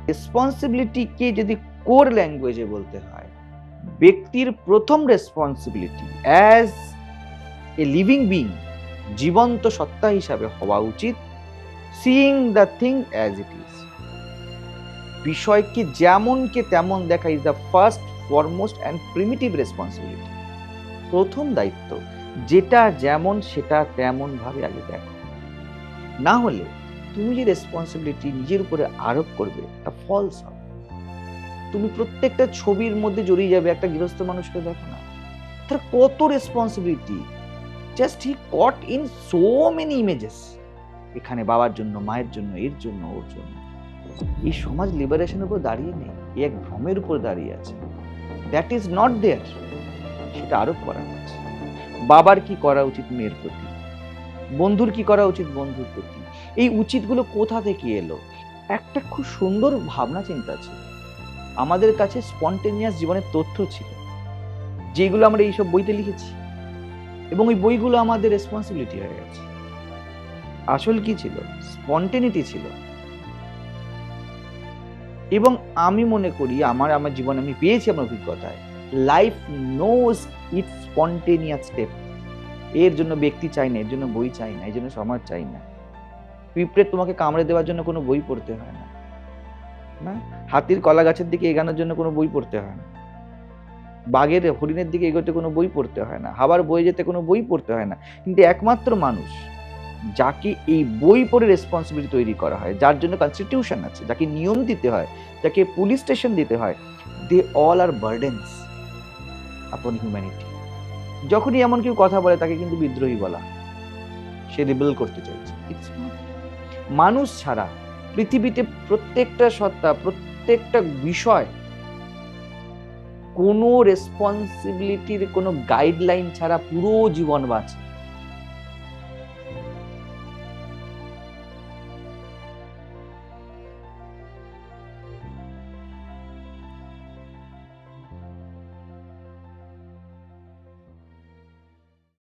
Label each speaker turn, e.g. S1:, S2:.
S1: রেসপন্সিবিলিটিকে যদি কোর ল্যাঙ্গুয়েজে বলতে হয়, ব্যক্তির প্রথম responsibility as a living being, জীবন্ত সত্তা হিসাবে হওয়া উচিত seeing the thing as it is. বিষয়কে যেমনকে তেমন দেখা is the first foremost and primitive responsibility. প্রথম দায়িত্ব, যেটা যেমন সেটা তেমন ভাবে আগে দেখো। না হলে তুমি যে রেসপন্সিবিলিটি নিজের উপরে আরোপ করবে তা ফলস হবে। তুমি প্রত্যেকটা ছবির মধ্যে জড়িয়ে যাবে। একটা গৃহস্থ মানুষকে দেখো না, তার কত responsibility, just he caught in so many images. এখানে বাবার জন্য, মায়ের জন্য, এর জন্য, ওর জন্য। এই সমাজ লিবারেশনের উপর দাঁড়িয়ে নেই, এক ভ্রমের উপর দাঁড়িয়ে আছে। দ্যাট ইজ নট দেয়ার, সেটা আরোপ করা হচ্ছে। বাবার কি করা উচিত মেয়ের প্রতি, বন্ধুর কি করা উচিত বন্ধুর প্রতি। এই উচিতগুলো কোথা থেকে এলো? একটা খুব সুন্দর ভাবনা চিন্তা ছিল, আমাদের কাছে স্পন্টেনিয়াস জীবনের তথ্য ছিল, যেগুলো আমরা এইসব বইতে লিখেছি, এবং ওই বইগুলো আমাদের রেসপন্সিবিলিটি হয়ে গেছে। আসল কি ছিল? স্পন্টেনিটি ছিল। এবং আমি মনে করি আমার জীবনে আমি পেয়েছি আমার অভিজ্ঞতায়, life knows it's spontaneous step. এর জন্য ব্যক্তি চাই না, এর জন্য বই চাই না, এর জন্য সমাজ চাই না। পিঁপড়ে তোমাকে কামড়ে দেওয়ার জন্য কোনো বই পড়তে হয় না, না। হাতির কলা গাছের দিকে এগানোর জন্য কোনো বই পড়তে হয় না, বাঘের হরিণের দিকে এগোতে কোনো বই পড়তে হয় না, হাওয়ার বয়ে যেতে কোনো বই পড়তে হয় না। কিন্তু একমাত্র মানুষ যাকে এই বই পড়ে রেসপন্সিবিলিটি তৈরি করা হয়, যার জন্য কনস্টিটিউশন আছে, যাকে নিয়ম দিতে হয়, যাকে পুলিশ স্টেশন দিতে হয়, দে অল আর বার্ডেন্স আপন হিউম্যানিটি। যখনই এমন কেউ কথা বলে তাকে কিন্তু বিদ্রোহী বলা, সে রিবেল করতে চাইছে। মানুষ ছাড়া পৃথিবীতে প্রত্যেকটা সত্তা, প্রত্যেকটা বিষয় কোনো রেসপন্সিবিলিটির কোনো গাইডলাইন ছাড়া পুরো জীবন বাঁচে।